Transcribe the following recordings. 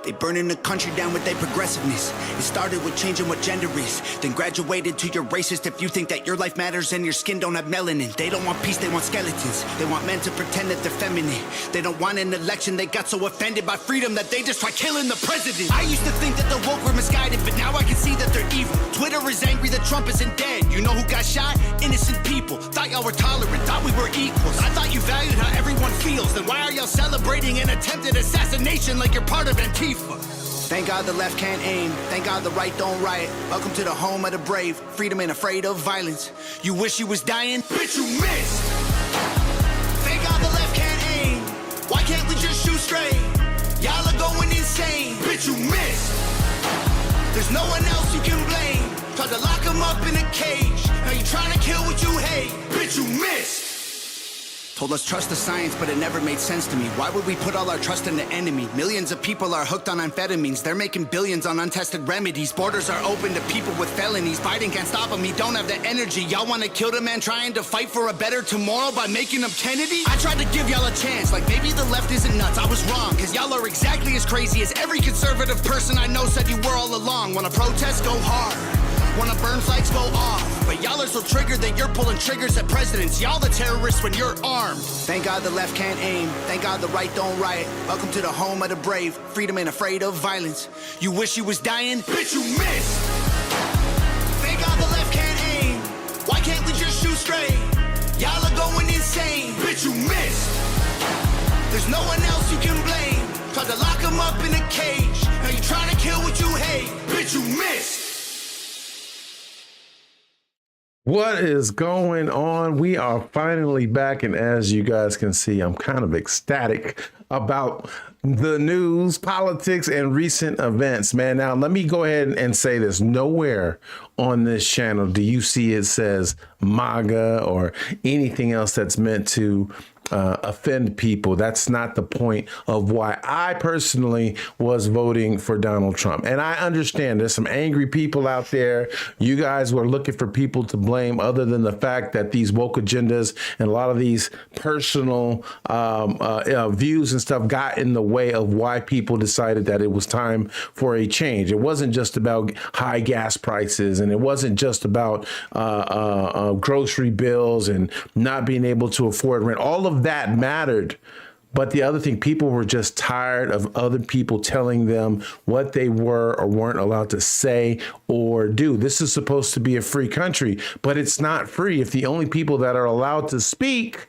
They burning the country down with their progressiveness. It started with changing what gender is, then graduated to you're racist if you think that your life matters and your skin don't have melanin. They don't want peace, they want skeletons. They want men to pretend that they're feminine. They don't want an election, they got so offended by freedom that they just try killing the president. I used to think that the woke were misguided, but now I can see that they're evil. Twitter is angry that Trump isn't dead. You know who got shot? Innocent people. Thought y'all were tolerant, thought we were equals. I thought you valued how everyone feels. Then why are y'all celebrating an attempted assassination like you're part of Antifa? Thank God the left can't aim. Thank God the right don't riot. Welcome to the home of the brave. Freedom ain't afraid of violence. You wish you was dying? Bitch, you missed. Thank God the left can't aim. Why can't we just shoot straight? Y'all are going insane. Bitch, you missed. There's no one else you can blame. Tried to lock him up in a cage. Now you trying to kill what you hate. Bitch, you missed. Told us trust the science, but it never made sense to me. Why would we put all our trust in the enemy? Millions of people are hooked on amphetamines. They're making billions on untested remedies. Borders are open to people with felonies. Biden can't stop them, he don't have the energy. Y'all want to kill the man trying to fight for a better tomorrow by making him Kennedy? I tried to give y'all a chance, like maybe the left isn't nuts. I was wrong, cause y'all are exactly as crazy as every conservative person I know said you were all along. Wanna protest, go hard. Wanna burn flags, go off. But y'all are so triggered that you're pulling triggers at presidents. Y'all the terrorists when you're armed. Thank God the left can't aim. Thank God the right don't riot. Welcome to the home of the brave. Freedom ain't afraid of violence. You wish you was dying? Bitch, you missed. Thank God the left can't aim. Why can't we just shoot straight? Y'all are going insane. Bitch, you missed. There's no one else you can blame. Tried to lock him up in a cage. Now you trying to kill what you hate. Bitch, you missed. What is going on? We are finally back, and as you guys can see, I'm kind of ecstatic about the news, politics, and recent events, man. Now, let me go ahead and say this. Nowhere on this channel do you see it says MAGA or anything else that's meant to offend people. That's not the point of why I personally was voting for Donald Trump. And I understand there's some angry people out there. You guys were looking for people to blame other than the fact that these woke agendas and a lot of these personal views and stuff got in the way of why people decided that it was time for a change. It wasn't just about high gas prices, and it wasn't just about grocery bills and not being able to afford rent. All of that mattered. But the other thing, people were just tired of other people telling them what they were or weren't allowed to say or do. This is supposed to be a free country, but it's not free if the only people that are allowed to speak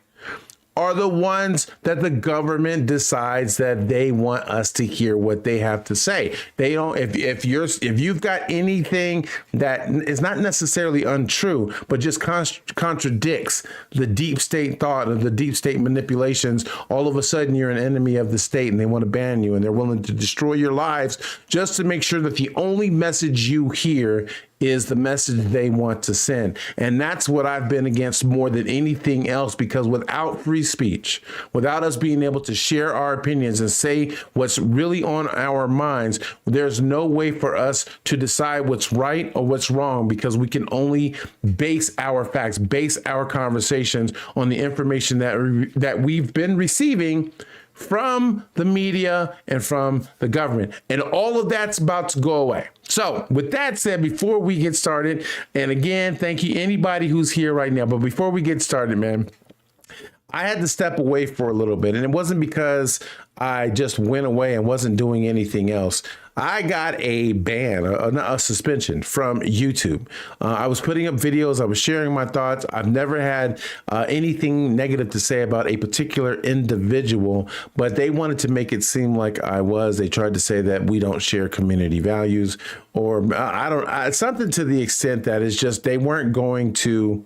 are the ones that the government decides that they want us to hear what they have to say. They don't, if you've got anything that is not necessarily untrue, but just contradicts the deep state thought of the deep state manipulations, all of a sudden you're an enemy of the state and they want to ban you and they're willing to destroy your lives just to make sure that the only message you hear is the message they want to send. And that's what I've been against more than anything else, because without free speech, without us being able to share our opinions and say what's really on our minds, there's no way for us to decide what's right or what's wrong, because we can only base our facts, base our conversations on the information that we've been receiving from the media and from the government. And all of that's about to go away. So with that said, before we get started, and again, thank you anybody who's here right now, but before we get started, man, I had to step away for a little bit, and it wasn't because I just went away and wasn't doing anything else. I got a ban, a suspension from YouTube. I was putting up videos. I was sharing my thoughts. I've never had anything negative to say about a particular individual, but they wanted to make it seem like I was. They tried to say that we don't share community values, or something to the extent that it's just they weren't going to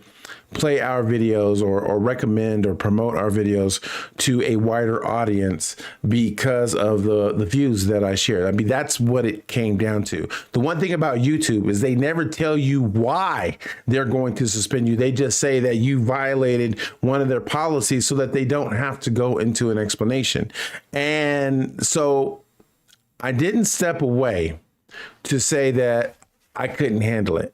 play our videos or recommend or promote our videos to a wider audience because of the views that I shared. I mean, that's what it came down to. The one thing about YouTube is they never tell you why they're going to suspend you. They just say that you violated one of their policies so that they don't have to go into an explanation. And so I didn't step away to say that I couldn't handle it.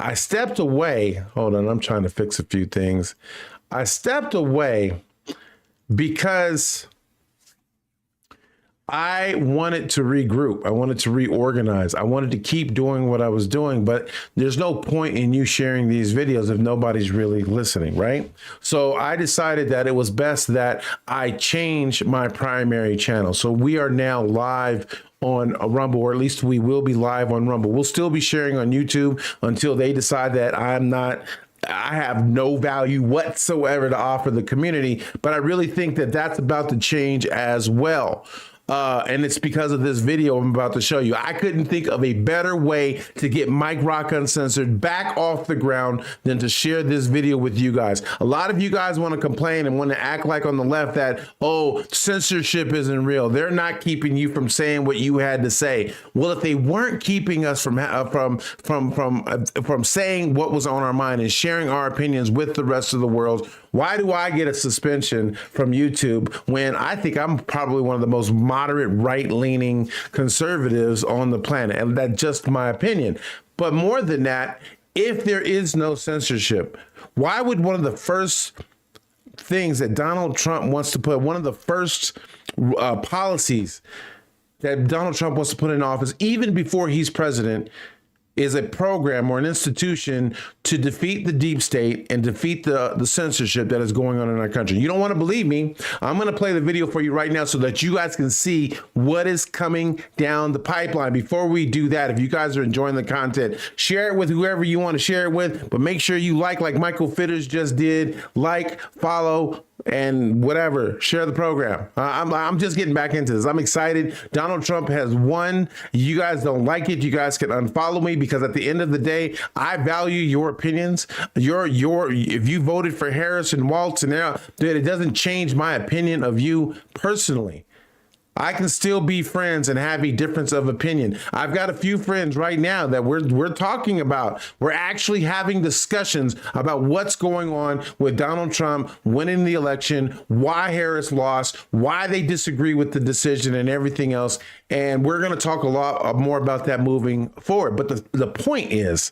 I stepped away. Hold on, I'm trying to fix a few things. I stepped away because I wanted to regroup. I wanted to reorganize. I wanted to keep doing what I was doing, but there's no point in you sharing these videos if nobody's really listening, right? So I decided that it was best that I change my primary channel. So we are now live on Rumble, or at least we will be live on Rumble. We'll still be sharing on YouTube until they decide that I have no value whatsoever to offer the community, but I really think that that's about to change as well. And it's because of this video I'm about to show you. I couldn't think of a better way to get Mike Rock Uncensored back off the ground than to share this video with you guys. A lot of you guys want to complain and want to act like on the left that, oh, censorship isn't real. They're not keeping you from saying what you had to say. Well, if they weren't keeping us from saying what was on our mind and sharing our opinions with the rest of the world, why do I get a suspension from YouTube when I think I'm probably one of the most moderate, right-leaning conservatives on the planet? And that's just my opinion. But more than that, if there is no censorship, why would one of the first things that Donald Trump wants to put, one of the first policies that Donald Trump wants to put in office, even before he's president, is a program or an institution to defeat the deep state and defeat the censorship that is going on in our country? You don't want to believe me? I'm going to play the video for you right now so that you guys can see what is coming down the pipeline. Before we do that, if you guys are enjoying the content, share it with whoever you want to share it with, but make sure you like Michael Fitters just did, follow, and whatever, share the program. I'm just getting back into this. I'm excited. Donald Trump has won. You guys don't like it, you guys can unfollow me, because at the end of the day, I value your opinions. If you voted for Harris and Waltz, and it doesn't change my opinion of you personally. I can still be friends and have a difference of opinion. I've got a few friends right now that we're talking about. We're actually having discussions about what's going on with Donald Trump winning the election, why Harris lost, why they disagree with the decision, and everything else. And we're going to talk a lot more about that moving forward. But the point is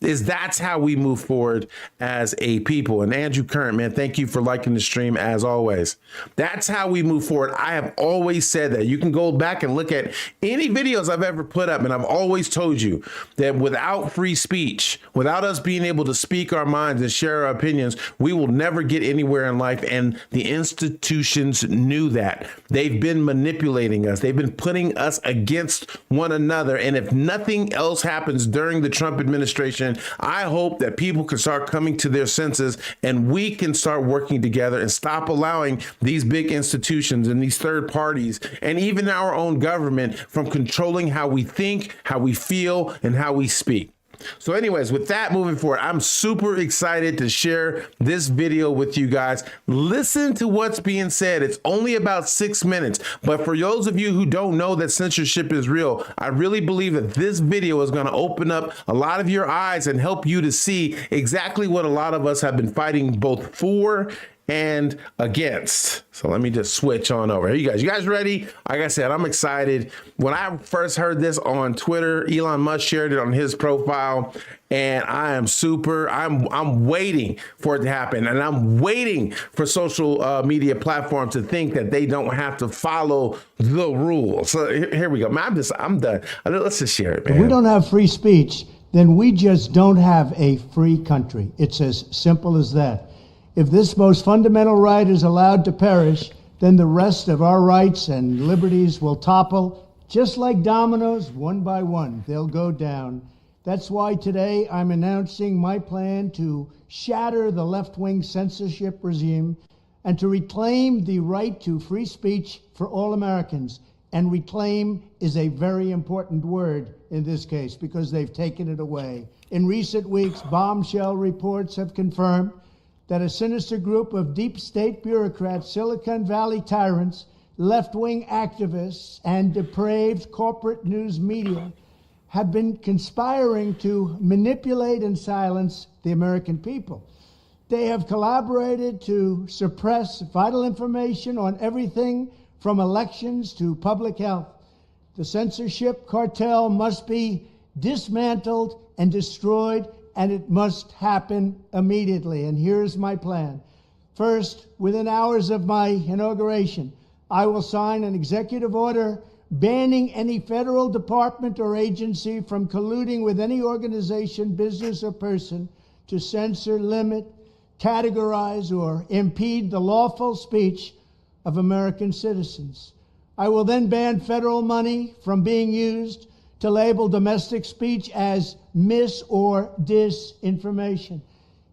that's how we move forward as a people. And Andrew Current, man, thank you for liking the stream as always. That's how we move forward. I have always said that. You can go back and look at any videos I've ever put up, and I've always told you that without free speech, without us being able to speak our minds and share our opinions, we will never get anywhere in life. And the institutions knew that. They've been manipulating us. They've been putting us against one another. And if nothing else happens during the Trump administration, I hope that people can start coming to their senses and we can start working together and stop allowing these big institutions and these third parties and even our own government from controlling how we think, how we feel, and how we speak. So anyways, with that moving forward, I'm super excited to share this video with you guys. Listen to what's being said. It's only about 6 minutes. But for those of you who don't know that censorship is real, I really believe that this video is going to open up a lot of your eyes and help you to see exactly what a lot of us have been fighting both for and against. So let me just switch on over. You guys ready? Like I said, I'm excited. When I first heard this on Twitter, Elon Musk shared it on his profile, and I'm waiting for it to happen. And I'm waiting for social media platforms to think that they don't have to follow the rules. So here we go. Man, I'm done. Let's just share it, man. If we don't have free speech, then we just don't have a free country. It's as simple as that. If this most fundamental right is allowed to perish, then the rest of our rights and liberties will topple, just like dominoes, one by one. They'll go down. That's why today I'm announcing my plan to shatter the left-wing censorship regime and to reclaim the right to free speech for all Americans. And reclaim is a very important word in this case because they've taken it away. In recent weeks, bombshell reports have confirmed that a sinister group of deep state bureaucrats, Silicon Valley tyrants, left-wing activists, and depraved corporate news media have been conspiring to manipulate and silence the American people. They have collaborated to suppress vital information on everything from elections to public health. The censorship cartel must be dismantled and destroyed, and it must happen immediately. And here's my plan. First, within hours of my inauguration, I will sign an executive order banning any federal department or agency from colluding with any organization, business, or person to censor, limit, categorize, or impede the lawful speech of American citizens. I will then ban federal money from being used to label domestic speech as mis- or disinformation.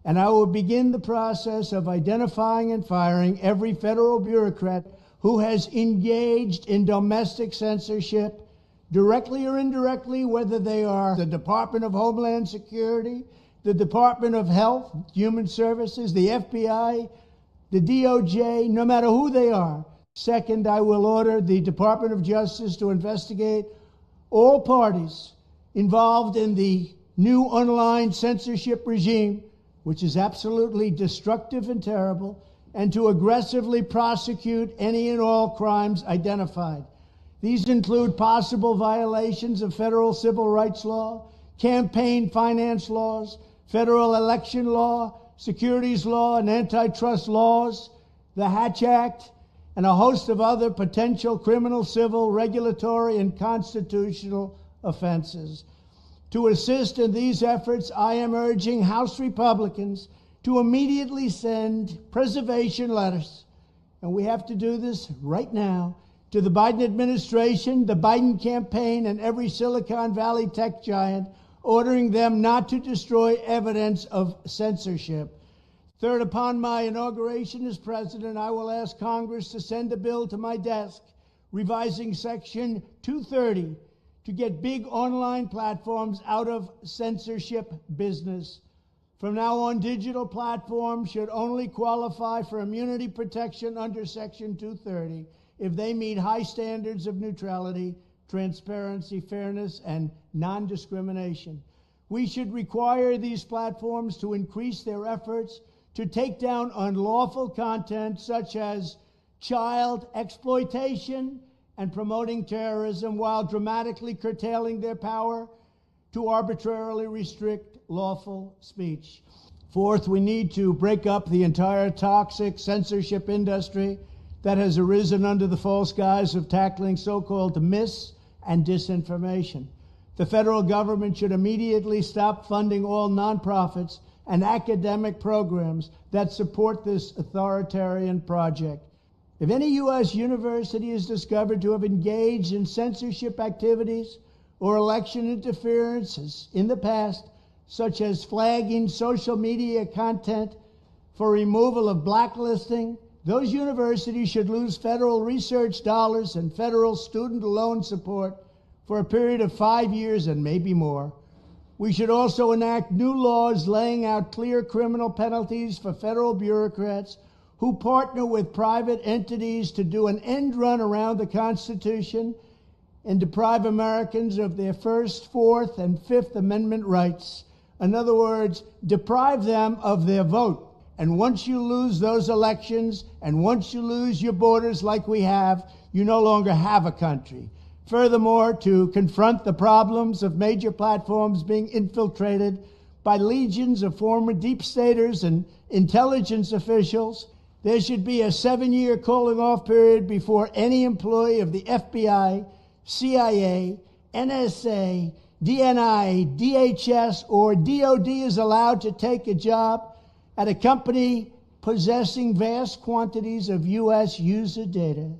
And I will begin the process of identifying and firing every federal bureaucrat who has engaged in domestic censorship, directly or indirectly, whether they are the Department of Homeland Security, the Department of Health, Human Services, the FBI, the DOJ, no matter who they are. Second, I will order the Department of Justice to investigate all parties involved in the new online censorship regime, which is absolutely destructive and terrible, and to aggressively prosecute any and all crimes identified. These include possible violations of federal civil rights law, campaign finance laws, federal election law, securities law, and antitrust laws, the Hatch Act, and a host of other potential criminal, civil, regulatory, and constitutional offenses. To assist in these efforts, I am urging House Republicans to immediately send preservation letters, and we have to do this right now, to the Biden administration, the Biden campaign, and every Silicon Valley tech giant, ordering them not to destroy evidence of censorship. Third, upon my inauguration as president, I will ask Congress to send a bill to my desk revising Section 230 to get big online platforms out of censorship business. From now on, digital platforms should only qualify for immunity protection under Section 230 if they meet high standards of neutrality, transparency, fairness, and non-discrimination. We should require these platforms to increase their efforts to take down unlawful content such as child exploitation and promoting terrorism, while dramatically curtailing their power to arbitrarily restrict lawful speech. Fourth, we need to break up the entire toxic censorship industry that has arisen under the false guise of tackling so-called mis- and disinformation. The federal government should immediately stop funding all nonprofits and academic programs that support this authoritarian project. If any U.S. university is discovered to have engaged in censorship activities or election interferences in the past, such as flagging social media content for removal of blacklisting, those universities should lose federal research dollars and federal student loan support for a period of 5 years and maybe more. We should also enact new laws laying out clear criminal penalties for federal bureaucrats who partner with private entities to do an end run around the Constitution and deprive Americans of their First, Fourth, and Fifth Amendment rights. In other words, deprive them of their vote. And once you lose those elections, and once you lose your borders like we have, you no longer have a country. Furthermore, to confront the problems of major platforms being infiltrated by legions of former deep staters and intelligence officials, there should be a 7-year cooling off period before any employee of the FBI, CIA, NSA, DNI, DHS, or DOD is allowed to take a job at a company possessing vast quantities of U.S. user data.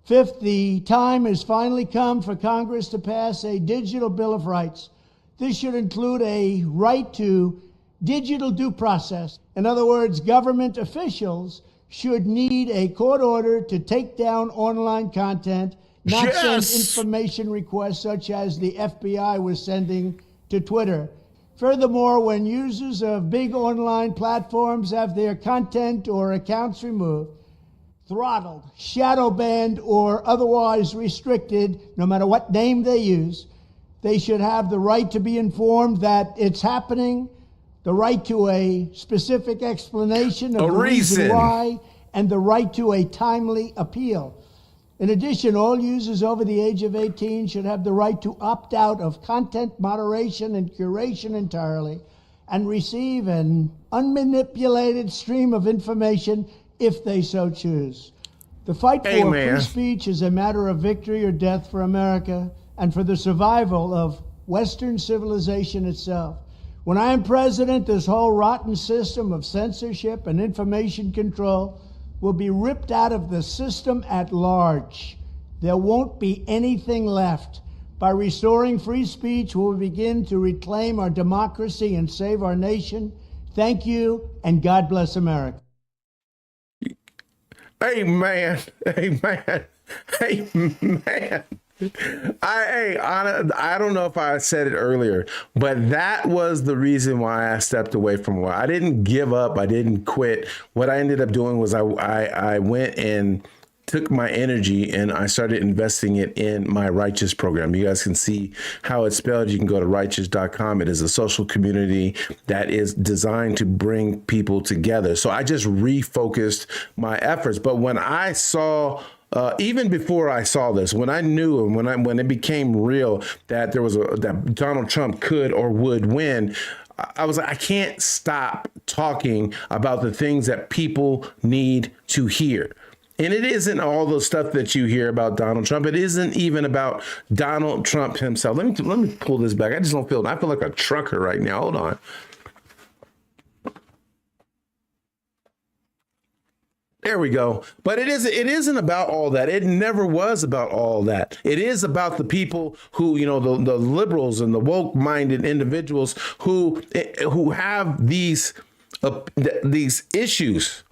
Fifth, the time has finally come for Congress to pass a digital Bill of Rights. This should include a right to digital due process. In other words, government officials should need a court order to take down online content, not send information requests such as the FBI was sending to Twitter. Furthermore, when users of big online platforms have their content or accounts removed, throttled, shadow banned, or otherwise restricted, no matter what name they use, they should have the right to be informed that it's happening, the right to a specific explanation of the reason why, and the right to a timely appeal. In addition, all users over the age of 18 should have the right to opt out of content moderation and curation entirely and receive an unmanipulated stream of information if they so choose. The fight for Amen. free speech is a matter of victory or death for America and for the survival of Western civilization itself. When I am president, this whole rotten system of censorship and information control will be ripped out of the system at large. There won't be anything left. By restoring free speech, we'll begin to reclaim our democracy and save our nation. Thank you, and God bless America. Amen. Amen. Amen. I don't know if I said it earlier, but that was the reason why I stepped away from war. I didn't give up. I didn't quit. What I ended up doing was I went and took my energy and I started investing it in my Righteous program. You guys can see how it's spelled. You can go to righteous.com. It is a social community that is designed to bring people together. So I just refocused my efforts. But when I saw even before I saw this, when I knew and when it became real that there was that Donald Trump could or would win, I was like, I can't stop talking about the things that people need to hear. And it isn't all the stuff that you hear about Donald Trump. It isn't even about Donald Trump himself. Let me pull this back. I feel like a trucker right now. Hold on. There we go. But it isn't about all that. It never was about all that. It is about the people who, the liberals and the woke-minded individuals who have these issues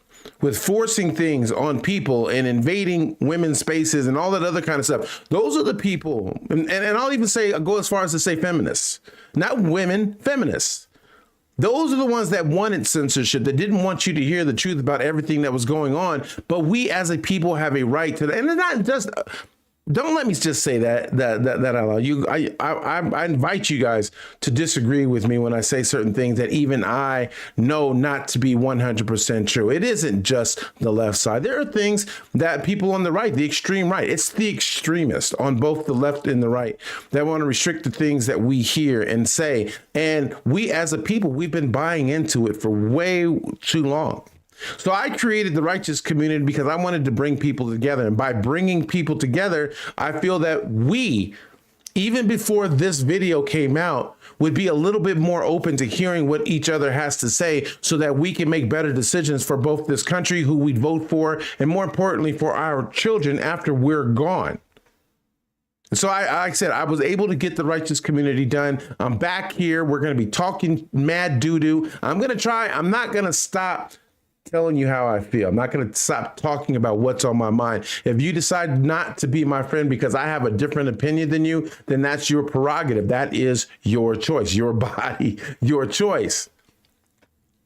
with forcing things on people and invading women's spaces and all that other kind of stuff. Those are the people, and I'll even go as far as to say feminists, not women, feminists. Those are the ones that wanted censorship, that didn't want you to hear the truth about everything that was going on. But we as a people have a right to that. And it's not just, don't let me just say that out loud. I invite you guys to disagree with me when I say certain things that even I know not to be 100% true. It isn't just the left side. There are things that people on the right, the extreme right, it's the extremists on both the left and the right that want to restrict the things that we hear and say. And we as a people, we've been buying into it for way too long. So I created the Righteous community because I wanted to bring people together. And by bringing people together, I feel that we, even before this video came out, would be a little bit more open to hearing what each other has to say so that we can make better decisions for both this country, who we vote for, and more importantly, for our children after we're gone. So like I said, I was able to get the Righteous community done. I'm back here. We're going to be talking mad doo-doo. I'm not going to stop telling you how I feel. I'm not going to stop talking about what's on my mind. If you decide not to be my friend because I have a different opinion than you, then that's your prerogative. That is your choice, your body, your choice.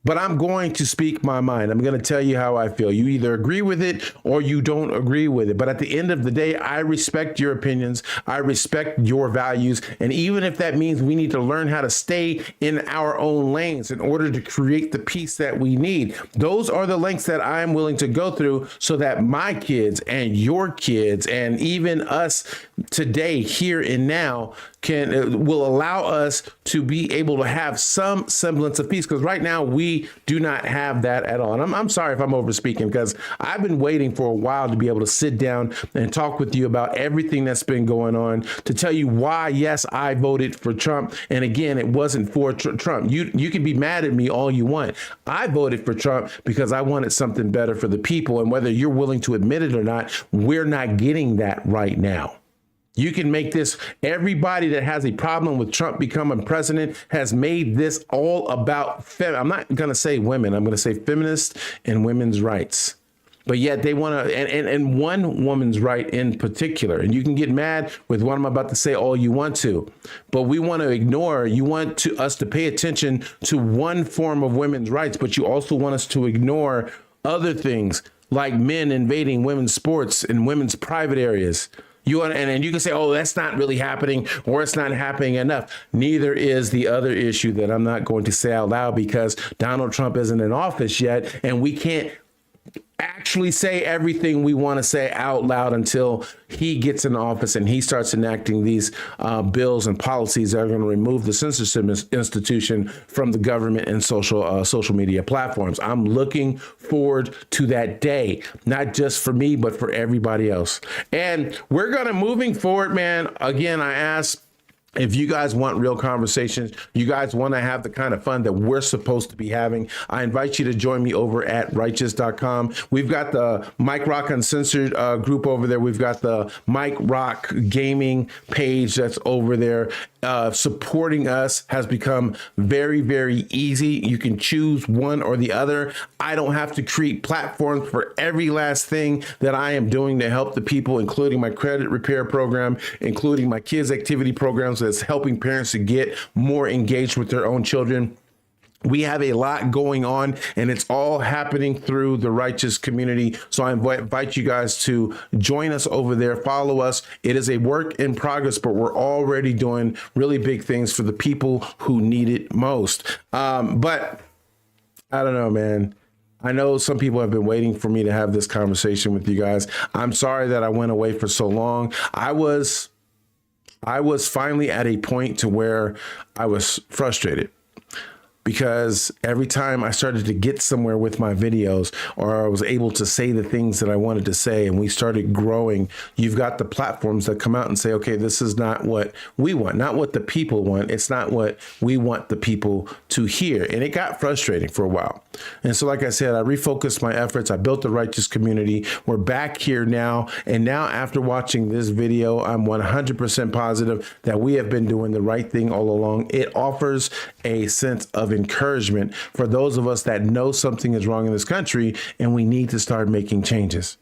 But I'm going to speak my mind. I'm going to tell you how I feel. You either agree with it or you don't agree with it. But at the end of the day, I respect your opinions. I respect your values. And even if that means we need to learn how to stay in our own lanes in order to create the peace that we need, those are the lengths that I'm willing to go through so that my kids and your kids and even us today, here and now, will allow us to be able to have some semblance of peace. Because right now we do not have that at all. And I'm sorry if I'm over speaking, because I've been waiting for a while to be able to sit down and talk with you about everything that's been going on, to tell you why, yes, I voted for Trump. And again, it wasn't for Trump. You can be mad at me all you want. I voted for Trump because I wanted something better for the people. And whether you're willing to admit it or not, we're not getting that right now. You can make this, everybody that has a problem with Trump becoming president has made this all about, I'm not going to say women, I'm going to say feminists and women's rights. But yet they want to, and one woman's right in particular, and you can get mad with what I'm about to say all you want to, but we want to ignore, you want us to pay attention to one form of women's rights, but you also want us to ignore other things like men invading women's sports and women's private areas. And you can say, oh, that's not really happening, or it's not happening enough. Neither is the other issue that I'm not going to say out loud, because Donald Trump isn't in office yet. And we can't actually say everything we want to say out loud until he gets in office and he starts enacting these bills and policies that are going to remove the censorship institution from the government and social media platforms. I'm looking forward to that day, not just for me, but for everybody else. And we're going to moving forward, man. Again, I ask, if you guys want real conversations, you guys want to have the kind of fun that we're supposed to be having, I invite you to join me over at righteous.com. We've got the Mike Rock Uncensored group over there. We've got the Mike Rock Gaming page that's over there. Supporting us has become very, very easy. You can choose one or the other. I don't have to create platforms for every last thing that I am doing to help the people, including my credit repair program, including my kids' activity programs that's helping parents to get more engaged with their own children. We have a lot going on, and it's all happening through the Righteous community. So I invite you guys to join us over there. Follow us. It is a work in progress, but we're already doing really big things for the people who need it most. But I don't know, man. I know some people have been waiting for me to have this conversation with you guys. I'm sorry that I went away for so long. I was finally at a point to where I was frustrated, because every time I started to get somewhere with my videos, or I was able to say the things that I wanted to say, and we started growing, you've got the platforms that come out and say, okay, this is not what we want, not what the people want. It's not what we want the people to hear. And it got frustrating for a while. And so, like I said, I refocused my efforts. I built the Righteous community. We're back here now. And now, after watching this video, I'm 100% positive that we have been doing the right thing all along. It offers a sense of encouragement for those of us that know something is wrong in this country and we need to start making changes.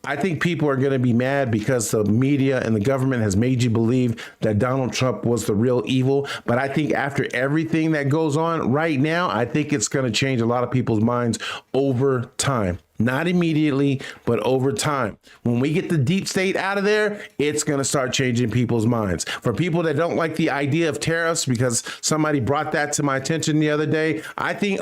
I think people are going to be mad because the media and the government has made you believe that Donald Trump was the real evil. But I think after everything that goes on right now, I think it's going to change a lot of people's minds over time. Not immediately, but over time. When we get the deep state out of there, it's going to start changing people's minds. For people that don't like the idea of tariffs, because somebody brought that to my attention the other day, I think,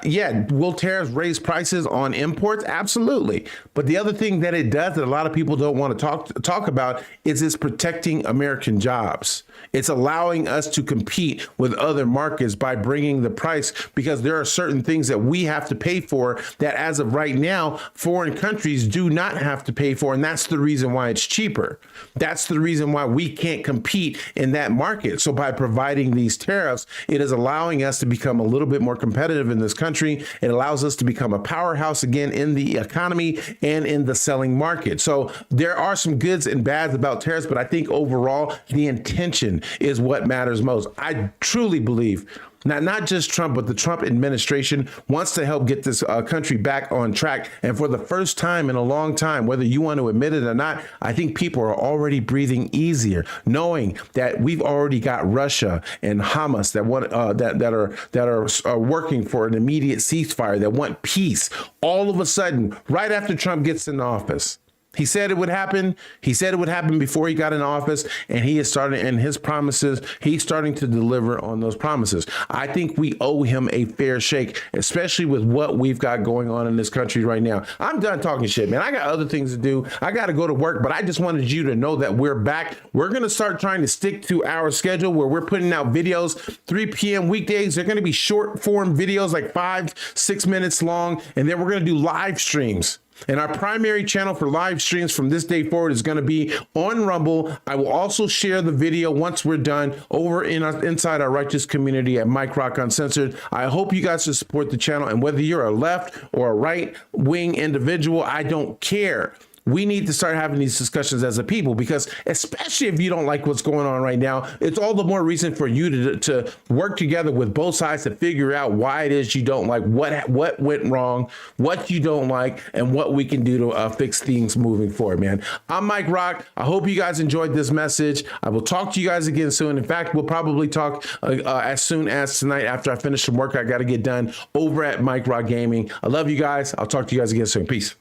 yeah, will tariffs raise prices on imports? Absolutely. But the other thing that it does that a lot of people don't want to talk about is it's protecting American jobs. It's allowing us to compete with other markets by bringing the price, because there are certain things that we have to pay for that as of right now, foreign countries do not have to pay for. And that's the reason why it's cheaper. That's the reason why we can't compete in that market. So by providing these tariffs, it is allowing us to become a little bit more competitive in this country. It allows us to become a powerhouse again in the economy and in the selling market. So there are some goods and bads about tariffs, but I think overall the intention is what matters most. I truly believe not just Trump, but the Trump administration wants to help get this country back on track. And for the first time in a long time, whether you want to admit it or not, I think people are already breathing easier, knowing that we've already got Russia and Hamas that are working for an immediate ceasefire, that want peace. All of a sudden, right after Trump gets in office, he said it would happen. He said it would happen before he got in office, and he is starting in his promises. He's starting to deliver on those promises. I think we owe him a fair shake, especially with what we've got going on in this country right now. I'm done talking shit, man. I got other things to do. I got to go to work, but I just wanted you to know that we're back. We're going to start trying to stick to our schedule where we're putting out videos 3 p.m. weekdays. They're going to be short form videos, like 5-6 minutes long, and then we're going to do live streams. And our primary channel for live streams from this day forward is going to be on Rumble. I will also share the video once we're done over inside our Righteous community at Mike Rock Uncensored. I hope you guys will support the channel. And whether you're a left or a right wing individual, I don't care. We need to start having these discussions as a people, because especially if you don't like what's going on right now, it's all the more reason for you to work together with both sides to figure out why it is you don't like, what went wrong, what you don't like, and what we can do to fix things moving forward, man. I'm Mike Rock. I hope you guys enjoyed this message. I will talk to you guys again soon. In fact, we'll probably talk as soon as tonight after I finish some work I got to get done over at Mike Rock Gaming. I love you guys. I'll talk to you guys again soon. Peace.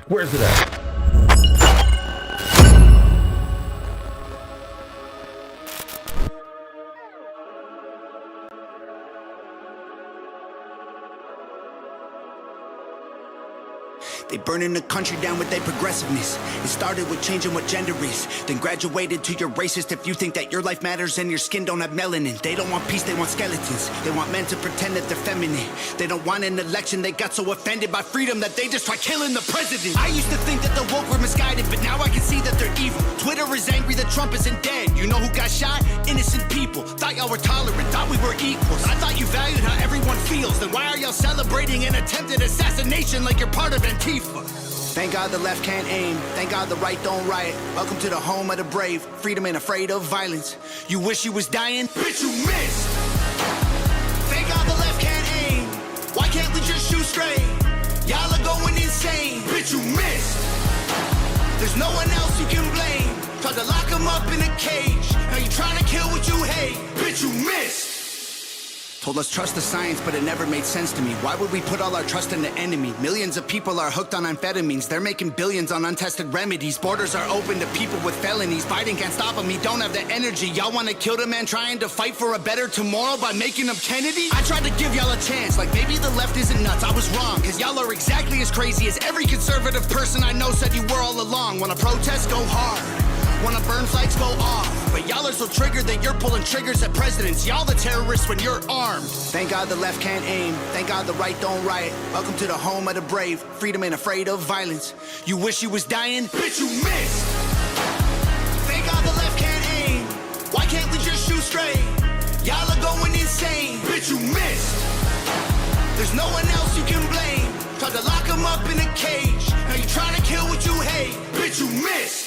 Where's it at? They burning the country down with their progressiveness. It started with changing what gender is, then graduated to you're racist if you think that your life matters and your skin don't have melanin. They don't want peace, they want skeletons. They want men to pretend that they're feminine. They don't want an election, they got so offended by freedom that they just try killing the president. I used to think that the woke were misguided, but now I can see that they're evil. Twitter is angry that Trump isn't dead. You know who got shot? Innocent people. Thought y'all were tolerant, thought we were equals. I thought you valued how everyone feels. Then why are y'all celebrating an attempted assassination like you're part of Antifa? Thank God the left can't aim. Thank God the right don't riot. Welcome to the home of the brave. Freedom ain't afraid of violence. You wish you was dying? Bitch, you missed. Thank God the left can't aim. Why can't we just shoot straight? Y'all are going insane. Bitch, you missed. There's no one else you can blame. Tried to lock him up in a cage. Now you trying to kill what you hate. Bitch, you missed. Told us trust the science, but it never made sense to me. Why would we put all our trust in the enemy? Millions of people are hooked on amphetamines. They're making billions on untested remedies. Borders are open to people with felonies. Biden can't stop them, he don't have the energy. Y'all want to kill the man trying to fight for a better tomorrow by making him Kennedy? I tried to give y'all a chance, like maybe the left isn't nuts. I was wrong, cause y'all are exactly as crazy as every conservative person I know said you were all along. Wanna protest, go hard. Wanna burn flags, go off. But y'all are so triggered that you're pulling triggers at presidents. Y'all the terrorists when you're armed. Thank God the left can't aim. Thank God the right don't riot. Welcome to the home of the brave. Freedom ain't afraid of violence. You wish you was dying? Bitch, you missed. Thank God the left can't aim. Why can't we just shoot straight? Y'all are going insane. Bitch, you missed. There's no one else you can blame. Tried to lock him up in a cage. Now you trying to kill what you hate. Bitch, you missed.